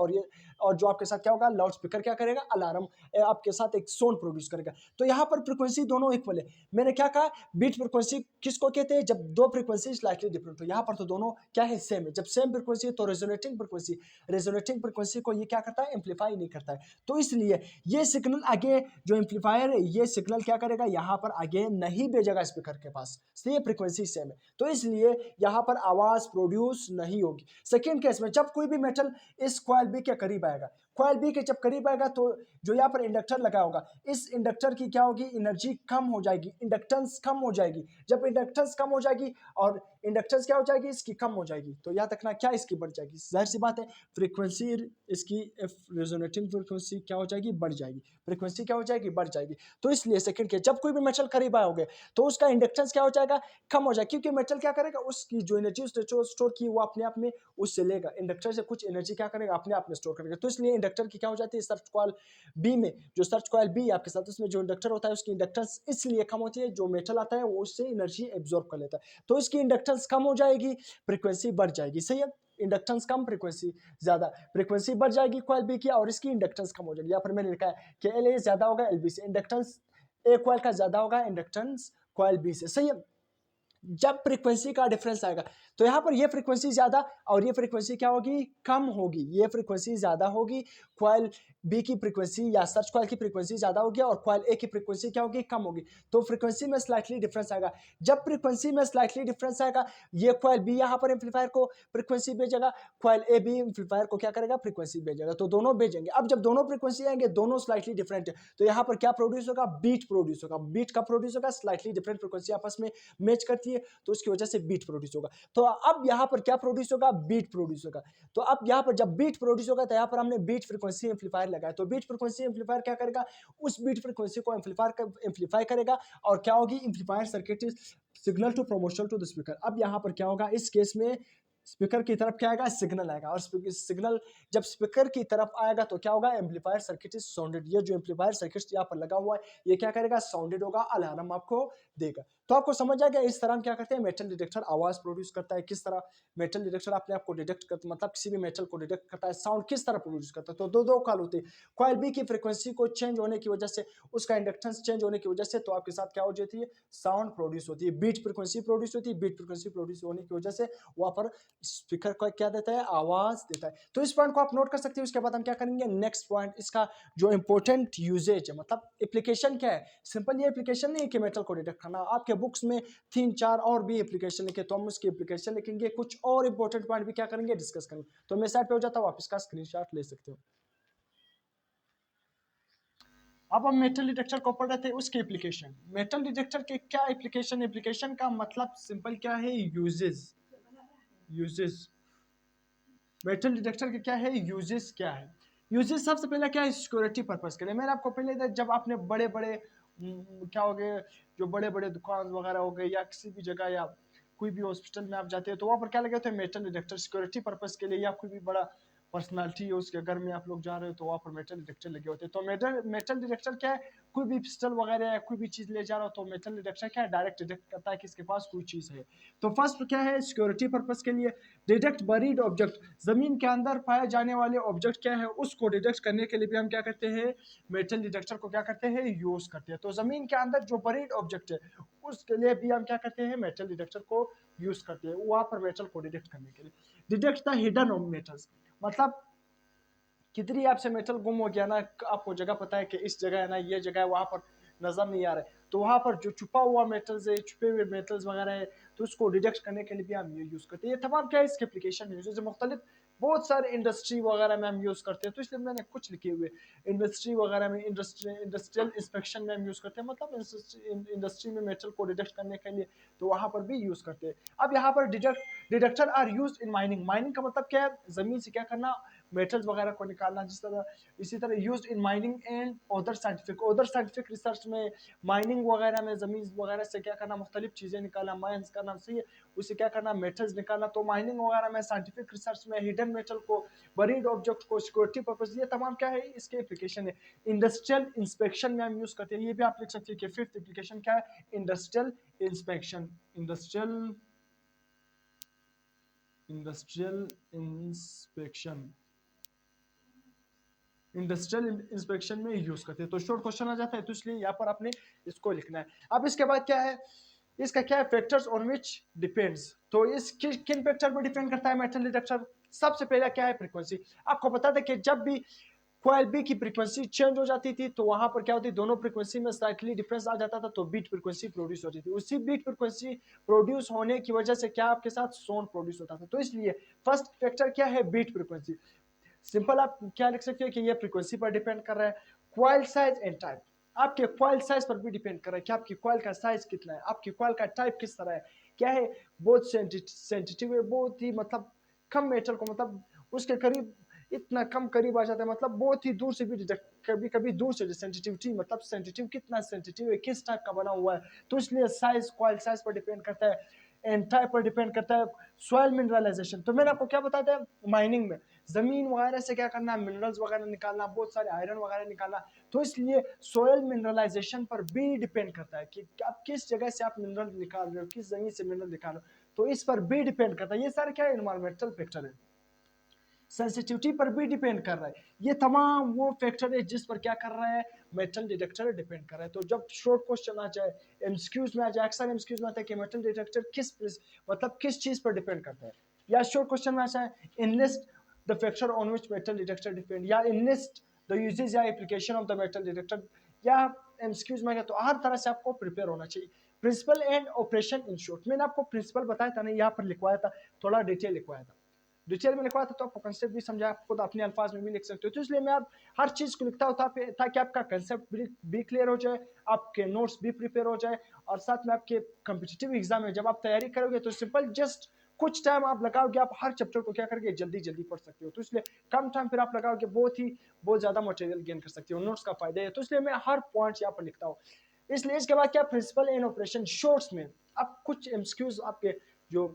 और जो आपके साथ क्या होगा, लाउडस्पीकर क्या करेगा, अलार्म आपके साथ एक साउंड प्रोड्यूस करेगा। तो यहाँ पर फ्रीक्वेंसी दोनों इक्वल है। मैंने क्या कहा, बीट फ्रीक्वेंसी किसको कहते हैं, जब दो फ्रीक्वेंसी स्लाइटली डिफरेंट हो। यहाँ पर तो दोनों क्या है, सेम है। जब सेम फ्रीक्वेंसी तो रेजोनेटिंग फ्रीक्वेंसी को ये क्या करता है, एम्पलीफाई नहीं करता है। तो इसलिए ये सिग्नल आगे जो एम्पलीफायर है ये सिग्नल क्या करेगा, यहाँ पर आगे नहीं भेजेगा स्पीकर के पास, ये फ्रीक्वेंसी सेम है। तो इसलिए यहाँ पर आवाज प्रोड्यूस नहीं होगी। सेकेंड केस में जब कोई भी मेटल इस कॉइल बी के करीब आएगा, कॉइल बी के जब करीब आएगा तो जो यहाँ पर इंडक्टर लगा होगा, इस इंडक्टर की क्या होगी, एनर्जी कम हो जाएगी, इंडक्टेंस कम हो जाएगी। जब इंडक्टेंस कम हो जाएगी और इंडक्टेंस क्या हो जाएगी, इसकी कम हो जाएगी, तो याद रखना क्या, इसकी बढ़ जाएगी। जाहिर सी बात है, फ्रीक्वेंसी इसकी रेजोनेटिंग फ्रीक्वेंसी क्या हो जाएगी, बढ़ जाएगी, फ्रीक्वेंसी क्या हो जाएगी, बढ़ जाएगी। तो इसलिए सेकंड के जब कोई भी मेटल करीब आओगे तो उसका इंडक्टेंस क्या हो जाएगा, कम हो जाएगा, क्योंकि मेटल क्या करेगा, उसकी जो एनर्जी उसने स्टोर की वो अपने आप में उससे लेगा, इंडक्टर से कुछ एनर्जी क्या करेगा, अपने आप में स्टोर करेगा। तो इसलिए इंडक्टर की क्या हो जाती है, सर्च कॉइल बी में, जो सर्च कॉइल बी आपके साथ उसमें जो इंडक्टर होता है उसकी इंडक्टेंस इसलिए कम होती है, जो मेटल आता है वो उससे एनर्जी एब्जॉर्ब कर लेता है। तो इसकी इंडक्टेंस कम हो जाएगी, फ्रीक्वेंसी बढ़ जाएगी। सही है, इंडक्टेंस कम फ्रीक्वेंसी ज्यादा, फ्रीक्वेंसी बढ़ जाएगी कॉइल बी की और इसकी इंडक्टेंस कम हो जाएगी। यहाँ पर मैंने लिखा है कि एल ए ज्यादा होगा एल बी से, इंडक्टेंस ए कॉइल का ज्यादा होगा इंडक्टेंस कॉइल बी से। सही है, जब फ्रीक्वेंसी का डिफरेंस आएगा तो यहाँ पर ये फ्रीक्वेंसी ज्यादा और ये फ्रीक्वेंसी क्या होगी, कम होगी। ये फ्रीक्वेंसी ज्यादा होगी, कॉइल बी की फ्रीक्वेंसी या सर्च कॉइल की फ्रीक्वेंसी ज्यादा होगी और कॉइल ए की फ्रीक्वेंसी क्या होगी, कम होगी। तो फ्रीक्वेंसी में स्लाइटली डिफरेंस आएगा। जब फ्रीक्वेंसी में स्लाइटली डिफरेंस आएगा, ये कॉइल बी यहाँ पर एम्पलीफायर को फ्रीक्वेंसी भेजेगा, कॉइल ए भी एम्पलीफायर को क्या करेगा, फ्रीक्वेंसी भेजेगा, तो दोनों भेजेंगे। अब जब दोनों फ्रीक्वेंसी आएंगे, दोनों स्लाइटली डिफरेंट है, तो यहाँ पर क्या प्रोड्यूस होगा, बीट प्रोड्यूस होगा। बीट का प्रोड्यूस होगा, स्लाइटली डिफरेंट फ्रीक्वेंसी आपस में मैच करती है तो उसकी वजह से बीट प्रोड्यूस होगा। तो अब यहाँ पर क्या प्रोड्यूस होगा, बीट प्रोड्यूस होगा। तो अब यहाँ पर जब बीट प्रोड्यूस होगा तो यहाँ पर हमने बीट फ्रीक्वेंसी एम्पलीफायर लगाया, तो बीट फ्रीक्वेंसी एम्पलीफायर क्या करेगा, उस बीट फ्रीक्वेंसी को एम्पलीफाई करेगा और क्या होगी, amplifier circuit signal to proportional to the speaker. अब यहाँ पर क्या होगा, इस केस में स्पीकर की तरफ क्या आएगा, सिग्नल आएगा, और सिग्नल जब स्पीकर की तरफ आएगा तो क्या होगा, एम्पलीफायर सर्किट इज साउंडेड। ये जो एम्पलीफायर सर्किट यहाँ पर लगा हुआ है ये क्या करेगा, साउंडेड होगा, अलार्म आपको देगा। तो आपको समझ आ गया इस तरह हम क्या करते हैं, मेटल डिटेक्टर आवाज प्रोड्यूस करता है, किस तरह मेटल डिटेक्टर अपने आप को डिटेक्ट करता है, मतलब किसी भी मेटल को डिटेक्ट करता है, साउंड किस तरह प्रोड्यूस करता है। तो दो कॉल होती है, कॉइल बी की फ्रीक्वेंसी को चेंज होने की वजह से, उसका इंडक्टेंस चेंज होने की वजह से, तो आपके साथ क्या हो जाती है, साउंड प्रोड्यूस होती है, बीट फ्रीक्वेंसी प्रोड्यूस होती है, बीट फ्रीक्वेंसी प्रोड्यूस होने की वजह से वहां पर स्पीकर को क्या देता है, आवाज देता है। तो इस पॉइंट को आप नोट कर सकते हैं। उसके बाद हम क्या करेंगे, नेक्स्ट पॉइंट, इसका जो इंपॉर्टेंट यूजेज है, मतलब एप्लीकेशन क्या है। सिंपल ये एप्लीकेशन नहीं है कि मेटल को डिटेक्ट करना, आपके बुक्स में 3-4 और भी एप्लीकेशन लिखे, तो हम उसकी एप्लीकेशन लिखेंगे, कुछ और इंपॉर्टेंट पॉइंट भी क्या करेंगे, डिस्कस करेंगे। तो मैं साइड पे हो जाता हूँ, आप इसका स्क्रीनशॉट ले सकते हो। अब हम मेटल डिटेक्टर को पढ़ रहे थे, उसके एप्लीकेशन। मेटल डिटेक्टर के क्या एप्लीकेशन, एप्लीकेशन का मतलब सिंपल क्या है, यूजेस। यूजेस मेटल डिटेक्टर के क्या है, यूजेस क्या है। यूजेस सबसे पहले क्या है, सिक्योरिटी पर्पस के लिए। मैंने आपको पहले जब आपने बड़े बड़े क्या हो गए, जो बड़े बड़े दुकान वगैरह हो गए, या किसी भी जगह, या कोई भी हॉस्पिटल में आप जाते हैं, तो वहाँ पर क्या लगे होते हैं, मेटल डिटेक्टर सिक्योरिटी पर्पस के लिए, या कोई भी बड़ा पर्सनालिटी है उसके घर में आप लोग जा रहे हो, तो वहाँ पर मेटल डिटेक्टर लगे होते हैं। तो मेटल डिटेक्टर क्या है, कोई भी पिस्टल वगैरह या कोई भी चीज ले जा रहा हो, तो मेटल डिटेक्टर क्या है, डायरेक्ट डिटेक्ट करता है कि इसके पास कोई चीज है। तो फर्स्ट क्या है, सिक्योरिटी पर्पस के लिए। डिटेक्ट बरीड ऑब्जेक्ट, जमीन के अंदर पाए जाने वाले ऑब्जेक्ट क्या है, उसको डिटेक्ट करने के लिए भी हम क्या करते हैं, मेटल डिटेक्टर को क्या करते हैं, यूज करते हैं। तो जमीन के अंदर जो बरीड ऑब्जेक्ट है, उसके लिए भी हम क्या करते हैं, मेटल डिटेक्टर को यूज करते हैं, वहां पर मेटल को डिटेक्ट करने के लिए। डिटेक्ट द हिडन मेटल्स, मतलब कितनी आपसे मेटल गुम हो गया ना, आपको जगह पता है कि इस जगह है ना, ये जगह है, वहां पर नजर नहीं आ रहा है, तो वहां पर जो छुपा हुआ मेटल्स है, छुपे हुए मेटल्स वगैरह है, तो उसको डिटेक्ट करने के लिए भी हम ये यूज करते हैं। ये तमाम क्या है, इसके एप्लीकेशन है, जैसे मुख्तलिफ बहुत सारे इंडस्ट्री वगैरह में हम यूज करते हैं, तो इसलिए मैंने कुछ लिखे हुए। इंडस्ट्री वगैरह में, इंडस्ट्रियल इंस्पेक्शन में हम यूज करते हैं, मतलब इंडस्ट्री में मेटल को डिटेक्ट करने के लिए, तो वहां पर भी यूज करते हैं। अब यहाँ पर detector are use in mining. Mining का मतलब क्या है, जमीन से क्या करना, मेटल्स वगैरह को निकालना, जिस तरह इसी तरह use in mining and other scientific research में, माइनिंग वगैरह में जमीन वगैरह से क्या करना, मुख्तलिफ चीजें निकालना, माइंस करना, सही है, उसे क्या करना, मेटल्स निकालना। तो माइनिंग वगैरह में, साइंटिफिक रिसर्च में, हिडन मेटल को, बरीड ऑब्जेक्ट को, सिक्योरिटी पर्पज, ये तमाम क्या है, इसके एप्लीकेशन है। इंडस्ट्रियल इंस्पेक्शन में हम यूज करते हैं, ये भी आप लिख सकते हैं कि फिफ्थ एप्लीकेशन क्या है, industrial inspection. Industrial inspection industrial inspection में यूज करते हैं। तो शॉर्ट क्वेश्चन आ जाता है, तो इसलिए यहाँ पर आपने इसको लिखना है। अब इसके बाद क्या है, इसका क्या है, फैक्टर्स ऑन विच डिपेंड्स। तो इस किन फैक्टर पर डिपेंड करता है मेटल डिटेक्टर। सबसे पहला क्या है, फ्रीक्वेंसी। आपको बता दें कि जब भी कॉइल बी की फ्रीक्वेंसी चेंज हो जाती थी, तो वहां पर क्या होती, दोनों फ्रीक्वेंसी में स्लाइटली डिफरेंस आ जाता था, तो बीट फ्रीक्वेंसी प्रोड्यूस होती थी। उसी बीट फ्रीक्वेंसी प्रोड्यूस होने की वजह से क्या आपके साथ साउंड प्रोड्यूस होता था। तो इसलिए फर्स्ट फैक्टर क्या है, बीट फ्रीक्वेंसी। सिंपल आप क्या लिख सकते हो कि ये फ्रीक्वेंसी पर डिपेंड कर रहा है। क्वाइल साइज एंड टाइप, आपके क्वाइल साइज पर भी डिपेंड कर रहा है कि आपकी क्वाइल का साइज कितना है, आपकी क्वाइल का टाइप किस तरह है, क्या है, बहुत सेंसिटिव है, बहुत ही मतलब कम मेटल को, मतलब उसके करीब इतना कम करीब आ जाता है, मतलब बहुत ही दूर से भी डिटेक्ट, कभी कभी दूर से सेंसिटिविटी, मतलब सेंसिटिव कितना सेंसिटिव है, किस टाइप का बना हुआ है। तो इसलिए साइज, क्वाइल साइज पर डिपेंड करता है, एंड टाइप पर डिपेंड करता है। सॉइल मिनरलाइजेशन, तो मैंने आपको क्या बताया था, माइनिंग में जमीन वगैरह से क्या करना, मिनरल्स वगैरह निकालना, बहुत सारे आयरन वगैरह निकालना। तो इसलिए सॉइल मिनरलाइजेशन पर भी डिपेंड करता है कि आप किस जगह से आप मिनरल निकाल रहे हो, किस जमीन से मिनरल निकाल रहे हो, तो इस पर भी डिपेंड करता है। ये सारे क्या है, एनवायरमेंटल फैक्टर है। सेंसिटिविटी पर भी डिपेंड कर रहा है। ये तमाम वो फैक्टर है जिस पर क्या कर रहा है, मेटल डिटेक्टर डिपेंड कर रहा है। तो जब शॉर्ट क्वेश्चन आ जाए, एमसीक्यूज में आ जाए, अक्सर एमसीक्यूज में आता है कि मेटल डिटेक्टर किस, मतलब किस चीज पर डिपेंड करता है, या शॉर्ट क्वेश्चन में आता है, enlist the factor on which metal detector depend, या इनलिस्ट द यूजेज या application of the metal detector, या एमसीक्यूज में गया। तो हर तरह से आपको प्रिपेयर होना चाहिए। Principle and operation in short, मैंने आपको प्रिंसिपल बताया था ना, यहाँ पर लिखवाया था, थोड़ा डिटेल लिखवाया था, डिटेल में लिखवाया था, तो आपको कंसेप्ट भी समझा, आप खुद अपने अल्फाज में भी लिख सकते हो। तो इसलिए मैं आप हर चीज को लिखता हूँ ताकि आपका कंसेप्ट भी क्लियर हो जाए, आपके नोट्स भी प्रिपेयर हो जाए, और साथ में आपके कॉम्पिटिटिव एग्जाम में जब आप तैयारी करोगे, तो सिंपल जस्ट कुछ टाइम आप लगाओगे, आप हर चैप्टर को क्या करके जल्दी जल्दी पढ़ सकते हो। तो इसलिए कम टाइम फिर आप लगाओगे, बहुत ज्यादा मटेरियल गेन कर सकते हो, नोट्स का फायदा है। तो इसलिए मैं हर पॉइंट यहाँ पर लिखता हूँ। इसलिए इसके बाद क्या, प्रिंसिपल एंड ऑपरेशन शॉर्ट्स में आप कुछ एमसीक्यूज, आपके जो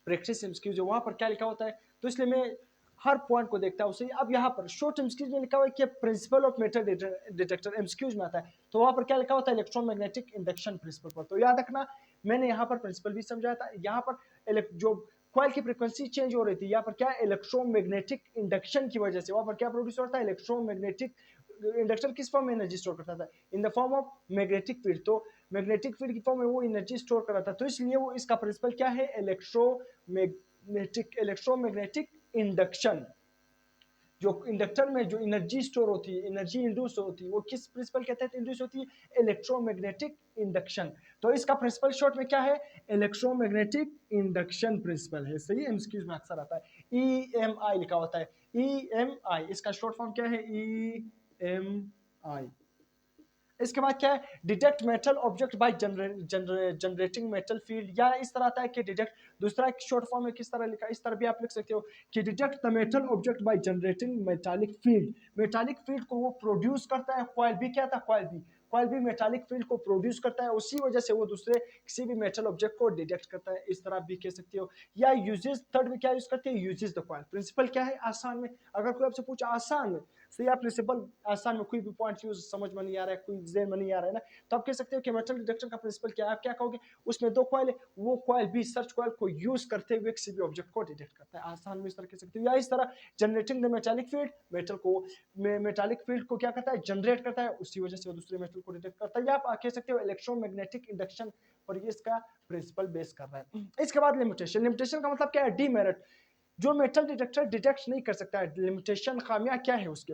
प्रैक्टिस एमसीक्यू जो वहां पर क्या लिखा होता है, तो इसलिए मैं हर पॉइंट को देखता है उसे। अब यहाँ पर शॉर्ट एमसीक्यूज में लिखा हुआ है कि principle of metal detector MCQs में आता है, तो वहां पर क्या लिखा होता है, इलेक्ट्रोमैग्नेटिक इंडक्शन प्रिंसिपल पर। तो याद रखना मैंने यहाँ पर प्रिंसिपल भी समझाया था। यहाँ पर जो कॉइल की फ्रीक्वेंसी चेंज हो रही थी, यहाँ पर क्या इलेक्ट्रोमैग्नेटिक इंडक्शन की वजह से वहां पर क्या प्रोड्यूस होता है, इलेक्ट्रोमैग्नेटिक इंडक्शन किस फॉर्म में एनर्जी स्टोर करता था, in the form of magnetic field. तो मैग्नेटिक फील्ड की फॉर्म में वो एनर्जी स्टोर कर रहा था, तो इसलिए वो इसका प्रिंसिपल क्या है, इलेक्ट्रोमैग्नेटिक इंडक्शन। जो इंडक्टर में जो एनर्जी स्टोर होती है, एनर्जी इंड्यूस होती है, वो किस प्रिंसिपल के तहत इंड्यूस होती है, इलेक्ट्रोमैग्नेटिक इंडक्शन। तो इसका प्रिंसिपल शॉर्ट में क्या है, इलेक्ट्रोमैग्नेटिक इंडक्शन प्रिंसिपल है। सही, एमसीक्यूज में अक्सर आता है। ईएमआई लिखा होता है, ईएमआई, इसका शॉर्ट फॉर्म क्या है, ईएमआई। इसके बाद क्या है, detect metal object by generating metal field, या इस तरह आता है कि डिटेक्ट, दूसरा एक शॉर्ट फॉर्म में किस तरह लिखा, इस तरह भी आप लिख सकते हो कि detect the metal object by generating metallic field. Metallic field को वो प्रोड्यूस करता है, कॉइल भी क्या था, कॉइल भी मेटालिक फील्ड को प्रोड्यूस करता है, उसी वजह से वो दूसरे किसी भी मेटल ऑब्जेक्ट को डिटेक्ट करता है, इस तरह भी कह सकते हो। या यूजेस, थर्ड में क्या यूज करते हैं, यूजेस द कॉइल। प्रिंसिपल क्या है, आसान में, अगर कोई आपसे पूछा आसान में, सही आप प्रिंसिपल आसान में, कोई भी पॉइंट यूज समझ में नहीं आ रहा है, कोई जेन में नहीं आ रहा है ना, तो आप कह सकते हो कि मेटल डिटेक्शन का प्रिंसिपल क्या है। आप क्या कहोगे, उसमें दो कॉइल है, वो कॉइल भी सर्च कॉइल को यूज करते हुए किसी भी ऑब्जेक्ट को डिटेक्ट करता है। आसान में इस तरह कह सकते हो। या इस तरह generating the metallic field, metallic field को क्या करता है, जनरेट करता है, उसी वजह से वो दूसरे मेटल को डिटेक्ट करता है। या आप कह सकते हो इलेक्ट्रोमैग्नेटिक इंडक्शन पर ये इसका प्रिंसिपल बेस कर रहा है। इसके बाद लिमिटेशन, लिमिटेशन का मतलब क्या है, डीमेरिट, जो मेटल डिटेक्टर डिटेक्ट नहीं कर सकता है, लिमिटेशन खामियां क्या है उसके,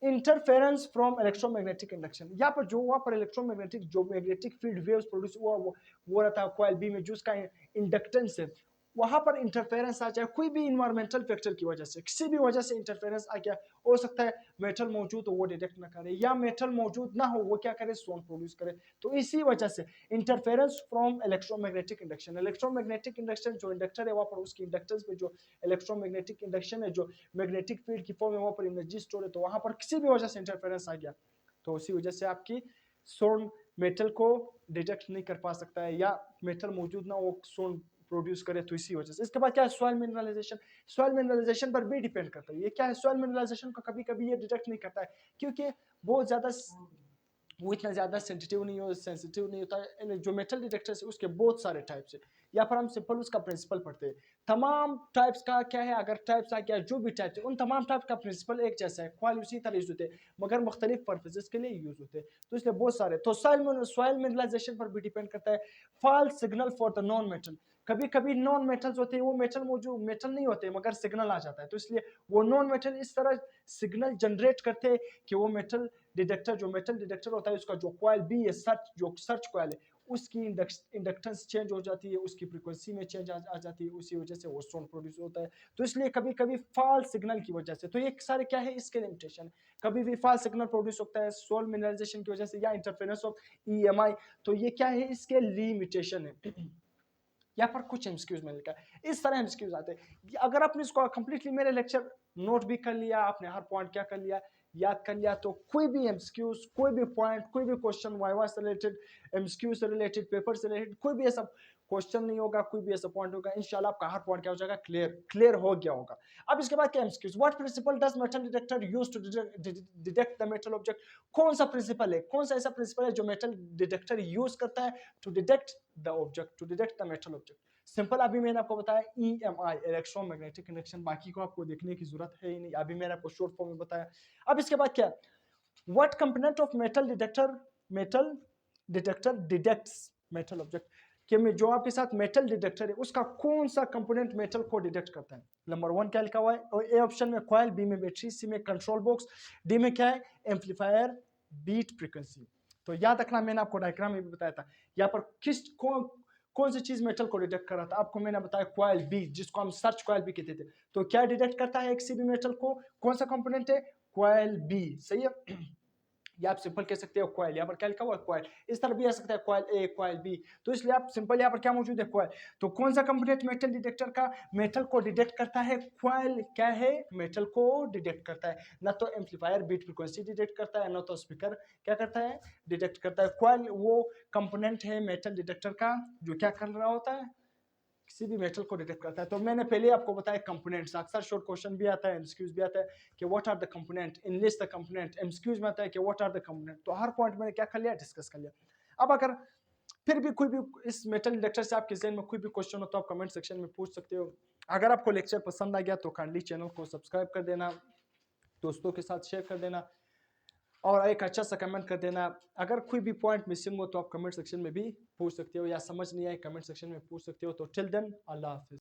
इंटरफेरेंस फ्रॉम इलेक्ट्रोमैग्नेटिक इंडक्शन। यहाँ पर जो वहां पर इलेक्ट्रोमैग्नेटिक जो मैग्नेटिक फील्ड वेव्स प्रोड्यूस हुआ वो रहता है कॉइल बी में, जो उसका इंडक्टेंस है, वहां पर इंटरफेरेंस आ जाए कोई भी इन्वायरमेंटल फैक्टर की वजह से, किसी भी वजह से इंटरफेरेंस आ गया, हो सकता है मेटल मौजूद हो वो डिटेक्ट ना करे, या मेटल मौजूद ना हो वो क्या करे, सोन प्रोड्यूस करे। तो इसी वजह से interference from electromagnetic induction, electromagnetic induction जो इंडक्टर है वहां पर उसकी इंडक्टेंस पे जो इलेक्ट्रोमैग्नेटिक इंडक्शन है, जो मैग्नेटिक फील्ड की फॉर्म में वहां पर एनर्जी स्टोर है, तो वहां पर किसी भी वजह से इंटरफेरेंस आ गया, तो उसी वजह से आपकी सोन मेटल को डिटेक्ट नहीं कर पा सकता है, या मेटल मौजूद ना वो सोन प्रोड्यूस करे, तो इसी वजह से। इसके बाद क्या है, सॉइल मिनरलाइजेशन, सॉइल मिनरलाइजेशन पर भी डिपेंड करता है। ये क्या है, सॉइल मिनरलाइजेशन को कभी कभी ये डिटेक्ट नहीं करता है, क्योंकि बहुत ज्यादा वो इतना ज़्यादा सेंसिटिव नहीं होता है। जो मेटल डिटेक्टर है उसके बहुत सारे टाइप्स है, या फिर हम सिंपल उसका प्रिंसिपल पढ़ते हैं। तमाम टाइप्स का क्या है, अगर टाइप्स आ गया जो भी टाइप्स है, उन तमाम टाइप का प्रिंसिपल एक जैसा है, कॉइल उसी तरह यूज होते हैं, मगर मुख्तलिफ पर्पजेस के लिए यूज होते हैं, तो इसलिए बहुत सारे। तो सॉइल मिनरलाइजेशन पर भी डिपेंड करता है। False signal for the non metal, कभी कभी नॉन मेटल्स होते हैं, वो मेटल मौजूद मेटल नहीं होते मगर सिग्नल आ जाता है, तो इसलिए वो नॉन मेटल इस तरह सिग्नल जनरेट करते हैं कि वो मेटल डिटेक्टर, जो मेटल डिटेक्टर होता है उसका जो कॉइल बी है, जो सर्च कॉइल है, उसकी इंडक्टेंस चेंज हो जाती है, उसकी फ्रीक्वेंसी में चेंज आ जाती है, उसी वजह से वो साउंड प्रोड्यूस होता है। तो इसलिए कभी कभी फॉल्स सिग्नल की वजह से, तो ये सारे क्या है, इसके लिमिटेशन। कभी भी फॉल्स सिग्नल प्रोड्यूस होता है सोल मिनरलाइजेशन की वजह से, या इंटरफेरेंस ऑफ ईएमआई, तो ये क्या है, इसके लिमिटेशन है। यहाँ पर कुछ एमसीक्यूज में लिखा है, इस तरह एमसीक्यूज आते हैं। अगर आपने इसको कंप्लीटली मेरे लेक्चर नोट भी कर लिया, आपने हर पॉइंट क्या कर लिया, याद कर लिया, तो कोई भी एमसीक्यूज, कोई भी पॉइंट, कोई भी क्वेश्चन वाइवा से रिलेटेड, एमसीक्यू से रिलेटेड, पेपर से रिलेटेड, कोई भी ऐसा क्वेश्चन नहीं होगा, कोई भी ऐसा पॉइंट होगा, इंशाल्लाह आपका हर पॉइंट क्या हो जाएगा, क्लियर हो गया होगा। अब इसके बाद क्या MCQs, what principle does metal detector use to detect the metal object. कौन सा प्रिंसिपल है, कौन सा ऐसा प्रिंसिपल है जो मेटल डिटेक्टर यूज करता है to detect the object, to detect the metal object. Simple, अभी मैंने आपको बताया ईएमआई, इलेक्ट्रोमैग्नेटिक इंडक्शन, बाकी को आपको देखने की जरूरत है ही नहीं, अभी मैंने आपको शॉर्ट फॉर्म में बताया। अब इसके बाद क्या, what component of metal detector detects metal object, कि में जो आपके साथ मेटल डिटेक्टर है उसका कौन सा कंपोनेंट मेटल को डिटेक्ट करता है। नंबर 1 क्या लिखा हुआ है, और ए ऑप्शन में कॉइल, बी में बैटरी, सी में कंट्रोल बॉक्स, डी में क्या है, एम्पलीफायर बीट फ्रीक्वेंसी। तो याद रखना, मैंने आपको डायग्राम में भी बताया था, यहाँ पर कौन सी चीज मेटल को डिटेक्ट कर रहा था, आपको मैंने बताया कॉइल बी, जिसको हम सर्च कॉइल भी कहते थे। तो क्या डिटेक्ट करता है किसी भी मेटल को, कौन सा कंपोनेंट है, कॉइल बी, सही है। या आप सिंपल कह सकते हो कॉइल, यहाँ पर क्या लिखा हुआ है, कॉइल, इस तरह भी आ सकता है कॉइल ए, कॉइल बी, तो इसलिए आप सिंपल यहाँ पर क्या मौजूद है, कॉइल। तो कौन सा कंपोनेंट मेटल डिटेक्टर का मेटल को डिटेक्ट करता है, कॉइल क्या है, मेटल को डिटेक्ट करता है। ना तो एम्पलीफायर बीट फ्रीक्वेंसी डिटेक्ट करता है, ना तो स्पीकर क्या करता है, डिटेक्ट करता है। कॉइल वो कंपोनेंट है मेटल डिटेक्टर का जो क्या कर रहा होता है, किसी भी मेटल को डिटेक्ट करता है। तो मैंने पहले आपको बताया कंपोनेंट्स, अक्सर शॉर्ट क्वेश्चन भी आता है, एमसीक्यूज भी आता है कि what are the component, in list the component, MCQs में आता है कि व्हाट आर द कंपोनेंट। तो हर पॉइंट मैंने क्या कर लिया, डिस्कस कर लिया। अब अगर फिर भी कोई भी इस मेटल डिटेक्टर से आपके जहन में कोई भी क्वेश्चन हो तो आप कमेंट सेक्शन में पूछ सकते हो। अगर आपको लेक्चर पसंद आ गया तो काइंडली चैनल को सब्सक्राइब कर देना, दोस्तों के साथ शेयर कर देना और एक अच्छा सा कमेंट कर देना। अगर कोई भी पॉइंट मिसिंग हो तो आप कमेंट सेक्शन में भी पूछ सकते हो, या समझ नहीं आए कमेंट सेक्शन में पूछ सकते हो। तो टिल देन, अल्लाह हाफिज।